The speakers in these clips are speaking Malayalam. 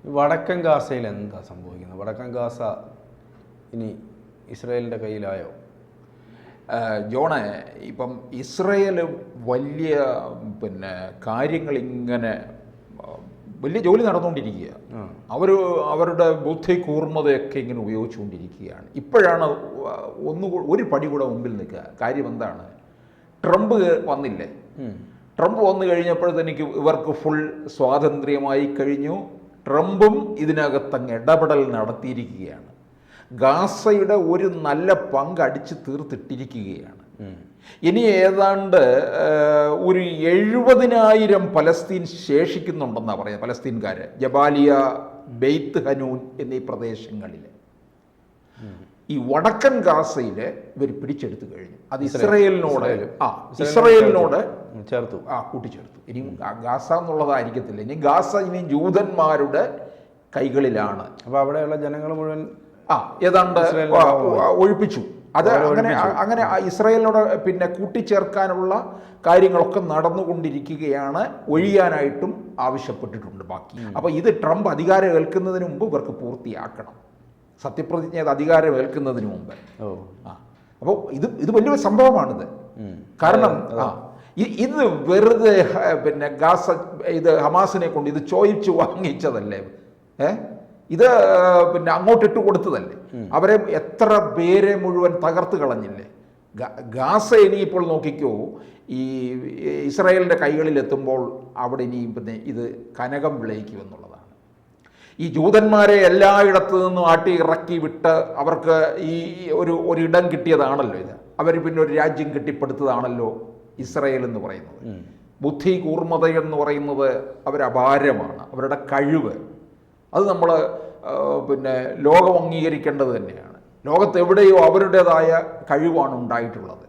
വടക്കൻ ഗാസയിൽ എന്താ സംഭവിക്കുന്നത്? വടക്കൻ ഗാസ ഇനി ഇസ്രായേലിൻ്റെ കയ്യിലായോ? ജോണെ, ഇപ്പം ഇസ്രയേൽ വലിയ കാര്യങ്ങളിങ്ങനെ വലിയ ജോലി നടന്നുകൊണ്ടിരിക്കുക. അവരുടെ ബുദ്ധി കൂർമ്മതയൊക്കെ ഇങ്ങനെ ഉപയോഗിച്ചുകൊണ്ടിരിക്കുകയാണ്. ഇപ്പോഴാണ് ഒരു പടി കൂടെ മുമ്പിൽ നിൽക്കുക. കാര്യം എന്താണ്? ട്രംപ് വന്നില്ലേ? ട്രംപ് വന്നു കഴിഞ്ഞപ്പോഴത്തേക്ക് ഇവർക്ക് ഫുൾ സ്വാതന്ത്ര്യമായി കഴിഞ്ഞു. ട്രംപും ഇതിനകത്തങ്ങ് ഇടപെടൽ നടത്തിയിരിക്കുകയാണ്. ഗാസയുടെ ഒരു നല്ല പങ്ക് അടിച്ചു തീർത്തിട്ടിരിക്കുകയാണ്. ഇനി ഏതാണ്ട് ഒരു 70,000 പലസ്തീൻ ശേഷിക്കുന്നുണ്ടെന്നാണ് പറയുന്നത്. പലസ്തീൻകാർ ജബാലിയ, ബെയ്ത്ത് ഹനൂൻ എന്നീ പ്രദേശങ്ങളിൽ ഈ വടക്കൻ ഗാസയിൽ ഇവർ പിടിച്ചെടുത്തു കഴിഞ്ഞു. അത് ഇസ്രയേലിനോട് ചേർത്തു, കൂട്ടിച്ചേർത്തു. ഇനി ഗാസ എന്നുള്ളതായിരിക്കത്തില്ല. ഇനി ഗാസ ഇനി ജൂതന്മാരുടെ കൈകളിലാണ്. അപ്പോൾ അവിടെയുള്ള ജനങ്ങൾ മുഴുവൻ ഏതാണ്ട് ഒഴിപ്പിച്ചു. അത് അങ്ങനെ ഇസ്രായേലിനോട് കൂട്ടിച്ചേർക്കാനുള്ള കാര്യങ്ങളൊക്കെ നടന്നുകൊണ്ടിരിക്കുകയാണ്. ഒഴിയാനായിട്ടും ആവശ്യപ്പെട്ടിട്ടുണ്ട് ബാക്കി. അപ്പോൾ ഇത് ട്രംപ് അധികാരം ഏൽക്കുന്നതിന് മുമ്പ് ഇവർക്ക് പൂർത്തിയാക്കണം. സത്യപ്രതിജ്ഞ അധികാരം ഏൽക്കുന്നതിന് മുമ്പ്. അപ്പോൾ ഇത് വലിയൊരു സംഭവമാണിത്. കാരണം ഇത് വെറുതെ ഗാസ ഹമാസിനെ കൊണ്ട് ഇത് ചോദിച്ചു വാങ്ങിച്ചതല്ലേ? ഇത് അങ്ങോട്ടിട്ട് കൊടുത്തതല്ലേ? അവരെ എത്ര പേരെ മുഴുവൻ തകർത്ത് കളഞ്ഞില്ലേ? ഗാസ ഇനിയിപ്പോൾ നോക്കിക്കോ, ഈ ഇസ്രായേലിൻ്റെ കൈകളിലെത്തുമ്പോൾ അവിടെ ഇനി ഇത് കനകം വിളയിക്കുമെന്നുള്ളതാണ്. ഈ ജൂതന്മാരെ എല്ലായിടത്തു നിന്നും ആട്ടി ഇറക്കി വിട്ട് അവർക്ക് ഈ ഒരിടം കിട്ടിയതാണല്ലോ ഇത്. അവർ ഒരു രാജ്യം കെട്ടിപ്പടുത്തതാണല്ലോ ഇസ്രായേൽ എന്ന് പറയുന്നത്. ബുദ്ധി കൂർമ്മത എന്ന് പറയുന്നത് അവരപാരമാണ്. അവരുടെ കഴിവ് അത് നമ്മൾ ലോകം അംഗീകരിക്കേണ്ടത് തന്നെയാണ്. ലോകത്തെവിടെയോ അവരുടേതായ കഴിവാണ് ഉണ്ടായിട്ടുള്ളത്.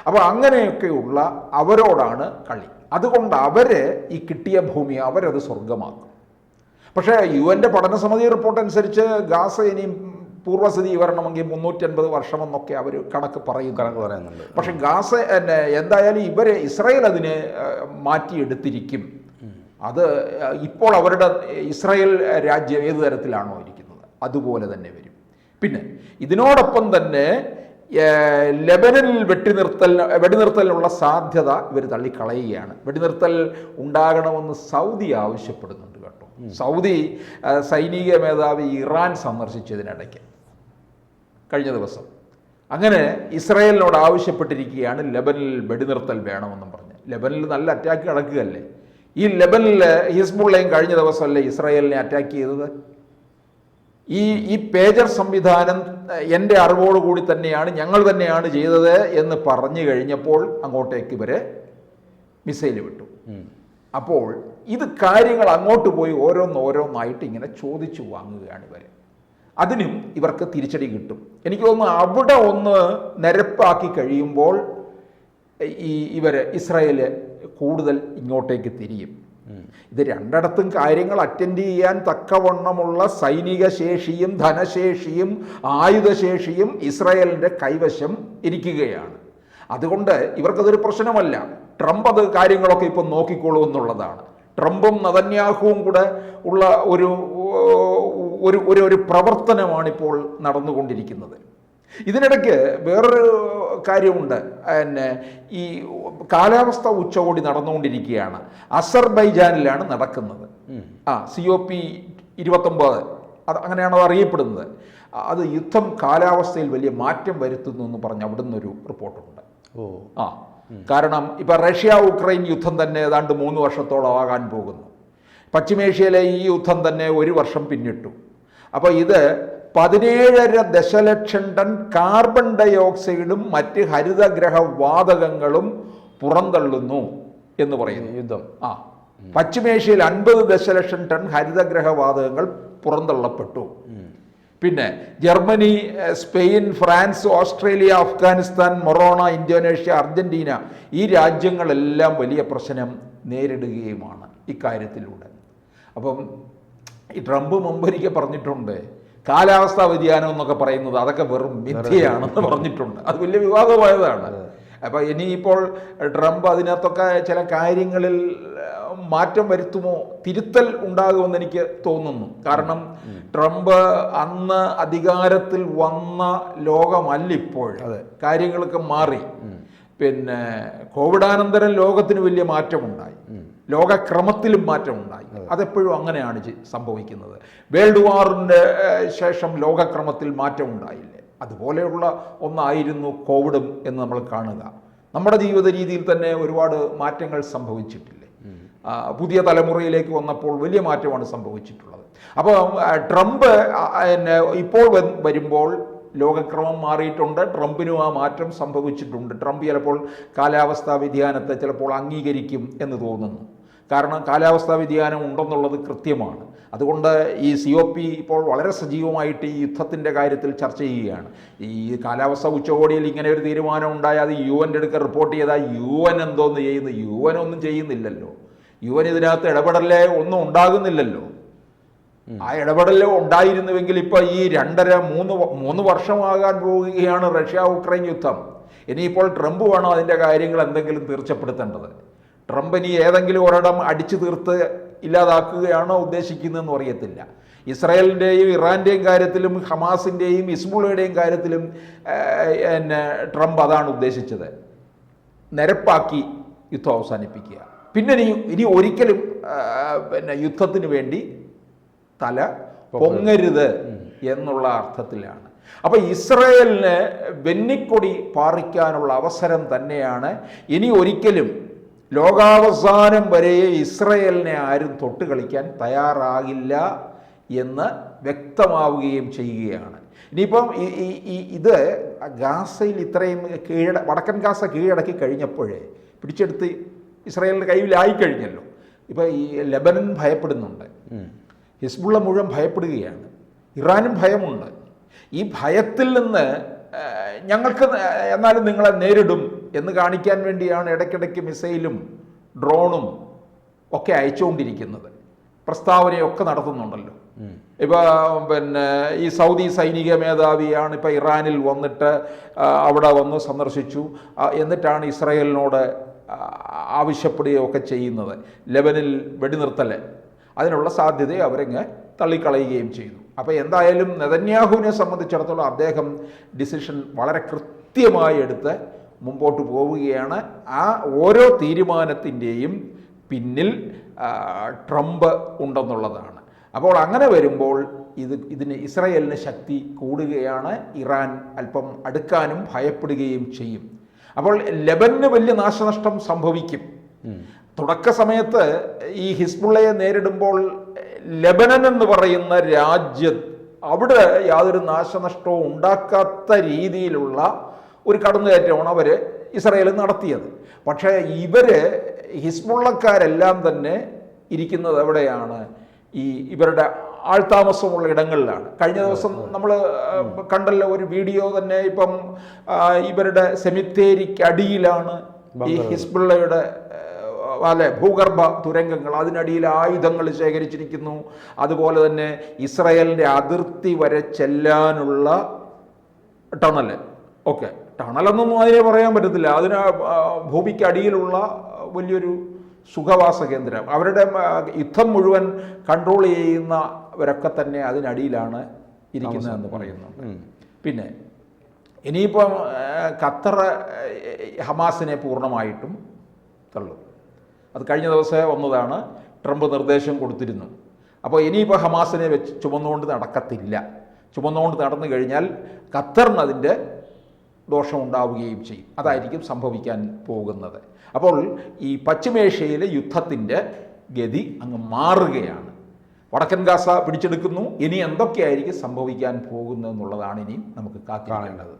അപ്പോൾ അങ്ങനെയൊക്കെയുള്ള അവരോടാണ് കളി. അതുകൊണ്ട് ഈ കിട്ടിയ ഭൂമി അവരത് സ്വർഗമാക്കും. പക്ഷേ UN പഠന സമിതി റിപ്പോർട്ട് അനുസരിച്ച് ഗാസ ഇനിയും പൂർവ്വസ്ഥിതി വരണമെങ്കിൽ 350 വർഷമെന്നൊക്കെ അവർ കണക്ക് പറയുന്നുണ്ട്. പക്ഷെ ഗാസ എന്തായാലും ഇസ്രായേൽ അതിനെ മാറ്റിയെടുത്തിരിക്കും. അത് ഇപ്പോൾ അവരുടെ ഇസ്രായേൽ രാജ്യം ഏത് തരത്തിലാണോ ഇരിക്കുന്നത് അതുപോലെ തന്നെ വരും. പിന്നെ ഇതിനോടൊപ്പം തന്നെ ലെബനനിൽ വെടിനിർത്തലിനുള്ള സാധ്യത ഇവർ തള്ളിക്കളയുകയാണ്. വെടിനിർത്തൽ ഉണ്ടാകണമെന്ന് സൗദി ആവശ്യപ്പെടുന്നുണ്ട് കേട്ടോ. സൗദി സൈനിക മേധാവി ഇറാൻ സന്ദർശിച്ചതിനിടയ്ക്ക് കഴിഞ്ഞ ദിവസം അങ്ങനെ ഇസ്രായേലിനോട് ആവശ്യപ്പെട്ടിരിക്കുകയാണ് ലെബനിൽ വെടിനിർത്തൽ വേണമെന്നും പറഞ്ഞ്. ലെബനിൽ നല്ല അറ്റാക്ക് നടക്കുകയല്ലേ? ഈ ലെബനിൽ ഹിസ്ബുള്ളയും കഴിഞ്ഞ ദിവസമല്ലേ ഇസ്രായേലിനെ അറ്റാക്ക് ചെയ്തത്? ഈ പേജർ സംവിധാനം എൻ്റെ അറിവോടുകൂടി തന്നെയാണ്, ഞങ്ങൾ തന്നെയാണ് ചെയ്തത് എന്ന് പറഞ്ഞു കഴിഞ്ഞപ്പോൾ അങ്ങോട്ടേക്ക് ഇവരെ മിസൈൽ വിട്ടു. അപ്പോൾ ഇത് കാര്യങ്ങൾ അങ്ങോട്ട് പോയി ഓരോന്നായിട്ട് ഇങ്ങനെ ചോദിച്ചു വാങ്ങുകയാണ് ഇവർ. അതിനും ഇവർക്ക് തിരിച്ചടി കിട്ടും. എനിക്ക് തോന്നുന്നു അവിടെ ഒന്ന് നിരപ്പാക്കി കഴിയുമ്പോൾ ഇസ്രായേൽ കൂടുതൽ ഇങ്ങോട്ടേക്ക് തിരിയും. ഇത് രണ്ടിടത്തും കാര്യങ്ങൾ അറ്റൻഡ് ചെയ്യാൻ തക്കവണ്ണമുള്ള സൈനിക ശേഷിയും ധനശേഷിയും ആയുധശേഷിയും ഇസ്രായേലിൻ്റെ കൈവശം ഇരിക്കുകയാണ്. അതുകൊണ്ട് ഇവർക്കതൊരു പ്രശ്നമല്ല. ട്രംപ് അത് കാര്യങ്ങളൊക്കെ ഇപ്പം നോക്കിക്കോളൂ എന്നുള്ളതാണ്. ട്രംപും നെതന്യാഹുവും കൂടെ ഉള്ള ഒരു പ്രവർത്തനമാണിപ്പോൾ നടന്നുകൊണ്ടിരിക്കുന്നത്. ഇതിനിടയ്ക്ക് വേറൊരു കാര്യമുണ്ട്. ഈ കാലാവസ്ഥ ഉച്ചകോടി നടന്നുകൊണ്ടിരിക്കുകയാണ്. അസർബൈജാനിലാണ് നടക്കുന്നത്. COP29 അങ്ങനെയാണ് അത് അറിയപ്പെടുന്നത്. അത് യുദ്ധം കാലാവസ്ഥയിൽ വലിയ മാറ്റം വരുത്തുന്നു എന്ന് പറഞ്ഞ് അവിടെ നിന്നൊരു റിപ്പോർട്ടുണ്ട്. കാരണം ഇപ്പം റഷ്യ ഉക്രൈൻ യുദ്ധം തന്നെ ഏതാണ്ട് 3 വർഷത്തോളം ആകാൻ പോകുന്നു. പശ്ചിമേഷ്യയിലെ ഈ യുദ്ധം തന്നെ 1 വർഷം പിന്നിട്ടു. അപ്പോൾ ഇത് 17.5 ദശലക്ഷം ടൺ കാർബൺ ഡയോക്സൈഡും മറ്റ് ഹരിതഗ്രഹ വാതകങ്ങളും പുറന്തള്ളുന്നു എന്ന് പറയുന്നു യുദ്ധം. പശ്ചിമേഷ്യയിൽ 50 ദശലക്ഷം ടൺ ഹരിതഗ്രഹ വാതകങ്ങൾ പുറന്തള്ളപ്പെട്ടു. പിന്നെ Germany, Spain, France, Australia, Afghanistan, മൊറോണ, ഇന്തോനേഷ്യ, അർജന്റീന ഈ രാജ്യങ്ങളെല്ലാം വലിയ പ്രശ്നം നേരിടുകയുമാണ് ഇക്കാര്യത്തിലൂടെ. അപ്പം ഈ ട്രംപ് മുമ്പൊരിക്കൽ പറഞ്ഞിട്ടുണ്ട്, കാലാവസ്ഥാ വ്യതിയാനം എന്നൊക്കെ പറയുന്നത് അതൊക്കെ വെറും മിഥ്യയാണെന്ന് പറഞ്ഞിട്ടുണ്ട്. അത് വലിയ വിവാദമായതാണ്. അപ്പോൾ ഇനിയിപ്പോൾ ട്രംപ് അതിനകത്തൊക്കെ ചില കാര്യങ്ങളിൽ മാറ്റം വരുത്തുമോ, തിരുത്തൽ ഉണ്ടാകുമെന്ന് എനിക്ക് തോന്നുന്നു. കാരണം ട്രംപ് അന്ന് അധികാരത്തിൽ വന്ന ലോകമല്ലിപ്പോൾ, കാര്യങ്ങളൊക്കെ മാറി. പിന്നെ കോവിഡാനന്തരം ലോകത്തിന് വലിയ മാറ്റമുണ്ടായി, ലോകക്രമത്തിലും മാറ്റമുണ്ടായി. അതെപ്പോഴും അങ്ങനെയാണ് സംഭവിക്കുന്നത്. വേൾഡ് വാറിൻ്റെ ശേഷം ലോകക്രമത്തിൽ മാറ്റമുണ്ടായില്ലേ, അതുപോലെയുള്ള ഒന്നായിരുന്നു കോവിഡും എന്ന് നമ്മൾ കാണുക. നമ്മുടെ ജീവിത രീതിയിൽ തന്നെ ഒരുപാട് മാറ്റങ്ങൾ സംഭവിച്ചിട്ടില്ലേ. പുതിയ തലമുറയിലേക്ക് വന്നപ്പോൾ വലിയ മാറ്റമാണ് സംഭവിച്ചിട്ടുള്ളത്. അപ്പോൾ ട്രംപ് ഇപ്പോൾ വരുമ്പോൾ ലോകക്രമം മാറിയിട്ടുണ്ട്, ട്രംപിനും ആ മാറ്റം സംഭവിച്ചിട്ടുണ്ട്. ട്രംപ് ചിലപ്പോൾ കാലാവസ്ഥാ വ്യതിയാനത്തെ ചിലപ്പോൾ അംഗീകരിക്കും എന്ന് തോന്നുന്നു. കാരണം കാലാവസ്ഥാ വ്യതിയാനം ഉണ്ടെന്നുള്ളത് കൃത്യമാണ്. അതുകൊണ്ട് ഈ COP ഇപ്പോൾ വളരെ സജീവമായിട്ട് ഈ യുദ്ധത്തിൻ്റെ കാര്യത്തിൽ ചർച്ച ചെയ്യുകയാണ്. ഈ കാലാവസ്ഥാ ഉച്ചകോടിയിൽ ഇങ്ങനെ ഒരു തീരുമാനം ഉണ്ടായാൽ അത് UN അടുക്ക റിപ്പോർട്ട് ചെയ്താൽ UN എന്തോന്ന് ചെയ്യുന്നു? UN ഒന്നും ചെയ്യുന്നില്ലല്ലോ. UN ഇതിനകത്ത് ഇടപെടലേ ഒന്നും ഉണ്ടാകുന്നില്ലല്ലോ. ആ ഇടപെടലോ ഉണ്ടായിരുന്നുവെങ്കിൽ ഇപ്പോൾ ഈ 2.5-3 വർഷമാകാൻ പോവുകയാണ് റഷ്യ ഉക്രൈൻ യുദ്ധം. ഇനിയിപ്പോൾ ട്രംപ് വേണം അതിൻ്റെ കാര്യങ്ങൾ എന്തെങ്കിലും തീർച്ചപ്പെടുത്തേണ്ടത്. ട്രംപ് ഇനി ഏതെങ്കിലും ഒരിടം അടിച്ചു തീർത്ത് ഇല്ലാതാക്കുകയാണോ ഉദ്ദേശിക്കുന്നതെന്ന് അറിയത്തില്ല. ഇസ്രായേലിൻ്റെയും ഇറാൻ്റെയും കാര്യത്തിലും ഹമാസിൻ്റെയും ഹിസ്ബുള്ളയുടെയും കാര്യത്തിലും ട്രംപ് അതാണ് ഉദ്ദേശിച്ചത്, നിരപ്പാക്കി യുദ്ധം അവസാനിപ്പിക്കുക. പിന്നെ ഇനി ഒരിക്കലും യുദ്ധത്തിന് വേണ്ടി തല പൊങ്ങരുത് എന്നുള്ള അർത്ഥത്തിലാണ്. അപ്പോൾ ഇസ്രായേലിന് വെന്നിക്കൊടി പാറിക്കാനുള്ള അവസരം തന്നെയാണ്. ഇനി ഒരിക്കലും ലോകാവസാനം വരെ ഇസ്രായേലിനെ ആരും തൊട്ട് കളിക്കാൻ തയ്യാറാകില്ല എന്ന് വ്യക്തമാവുകയും ചെയ്യുകയാണ്. ഇനിയിപ്പം ഇത് ഗാസയിൽ ഇത്രയും വടക്കൻ ഗാസ കീഴടക്കി കഴിഞ്ഞപ്പോഴേ പിടിച്ചെടുത്ത് ഇസ്രായേലിൻ്റെ കയ്യിലായി കഴിഞ്ഞല്ലോ. ഇപ്പം ഈ ലെബനൻ ഭയപ്പെടുന്നുണ്ട്, ഹിസ്ബുള്ള മുഴുവൻ ഭയപ്പെടുകയാണ്, ഇറാനും ഭയമുണ്ട്. ഈ ഭയത്തിൽ നിന്ന് ഞങ്ങൾക്ക് എന്നാലും നിങ്ങളെ നേരിടും എന്ന് കാണിക്കാൻ വേണ്ടിയാണ് ഇടയ്ക്കിടയ്ക്ക് മിസൈലും ഡ്രോണും ഒക്കെ അയച്ചുകൊണ്ടിരിക്കുന്നത്, പ്രസ്താവനയൊക്കെ നടത്തുന്നുണ്ടല്ലോ. ഇപ്പോൾ ഈ സൗദി സൈനിക മേധാവിയാണ് ഇപ്പോൾ ഇറാനിൽ വന്നിട്ട് അവിടെ വന്ന് സന്ദർശിച്ചു. എന്നിട്ടാണ് ഇസ്രായേലിനോട് ആവശ്യപ്പെടുകയൊക്കെ ചെയ്യുന്നത്. ലെബനിൽ വെടിനിർത്തൽ അതിനുള്ള സാധ്യതയെ അവരങ്ങ് തള്ളിക്കളയുകയും ചെയ്തു. അപ്പോൾ എന്തായാലും നെതന്യാഹുവിനെ സംബന്ധിച്ചിടത്തോളം അദ്ദേഹം ഡിസിഷൻ വളരെ കൃത്യമായി എടുത്ത് മുമ്പോട്ട് പോവുകയാണ്. ആ ഓരോ തീരുമാനത്തിൻ്റെയും പിന്നിൽ ട്രംപ് ഉണ്ടെന്നുള്ളതാണ്. അപ്പോൾ അങ്ങനെ വരുമ്പോൾ ഇതിന് ഇസ്രായേലിന് ശക്തി കൂടുകയാണ്. ഇറാൻ അല്പം അടുക്കാനും ഭയപ്പെടുകയും ചെയ്യും. അപ്പോൾ ലെബനന് വലിയ നാശനഷ്ടം സംഭവിക്കും. തുടക്ക സമയത്ത് ഈ ഹിസ്ബുള്ളയെ നേരിടുമ്പോൾ ലെബനൻ എന്ന് പറയുന്ന രാജ്യം അവിടെ യാതൊരു നാശനഷ്ടവും ഉണ്ടാക്കാത്ത രീതിയിലുള്ള ഒരു കടന്നുകയറ്റമാണ് അവർ ഇസ്രായേൽ നടത്തിയത്. പക്ഷേ ഹിസ്ബുള്ളക്കാരെല്ലാം തന്നെ ഇരിക്കുന്നത് എവിടെയാണ്? ഇവരുടെ ആൾതാമസമുള്ള ഇടങ്ങളിലാണ്. കഴിഞ്ഞ ദിവസം നമ്മൾ കണ്ടല്ലോ ഒരു വീഡിയോ തന്നെ. ഇപ്പം ഇവരുടെ സെമിത്തേരിക്ക് അടിയിലാണ് ഈ ഹിസ്ബുള്ളയുടെ ഭൂഗർഭ തുരങ്കങ്ങൾ, അതിനടിയിൽ ആയുധങ്ങൾ ശേഖരിച്ചിരിക്കുന്നു. അതുപോലെ തന്നെ ഇസ്രായേലിൻ്റെ അതിർത്തി വരെ ചെല്ലാനുള്ള ടണൽ, ടണലെന്നൊന്നും അതിനെ പറയാൻ പറ്റത്തില്ല, അതിന് ഭൂമിക്കടിയിലുള്ള വലിയൊരു സുഖവാസ കേന്ദ്രം. അവരുടെ യുദ്ധം മുഴുവൻ കൺട്രോൾ ചെയ്യുന്നവരൊക്കെ തന്നെ അതിനടിയിലാണ് ഇരിക്കുന്നതെന്ന് പറയുന്നുണ്ട്. പിന്നെ ഇനിയിപ്പം ഖത്തർ ഹമാസിനെ പൂർണ്ണമായിട്ടും തള്ളും. അത് കഴിഞ്ഞ ദിവസം വന്നതാണ്. ട്രംപ് നിർദ്ദേശം കൊടുത്തിരുന്നു. അപ്പോൾ ഇനിയിപ്പോൾ ഹമാസിനെ ചുമന്നുകൊണ്ട് നടക്കത്തില്ല. ചുമന്നുകൊണ്ട് നടന്നു കഴിഞ്ഞാൽ ഖത്തറിന് അതിൻ്റെ ദോഷമുണ്ടാവുകയും ചെയ്യും. അതായിരിക്കും സംഭവിക്കാൻ പോകുന്നത്. അപ്പോൾ ഈ പശ്ചിമേഷ്യയിലെ യുദ്ധത്തിൻ്റെ ഗതി അങ്ങ് മാറുകയാണ്. വടക്കൻ ഗാസ പിടിച്ചെടുക്കുന്നു. ഇനി എന്തൊക്കെയായിരിക്കും സംഭവിക്കാൻ പോകുന്നതെന്നുള്ളതാണ് ഇനി നമുക്ക് കാണേണ്ടത്.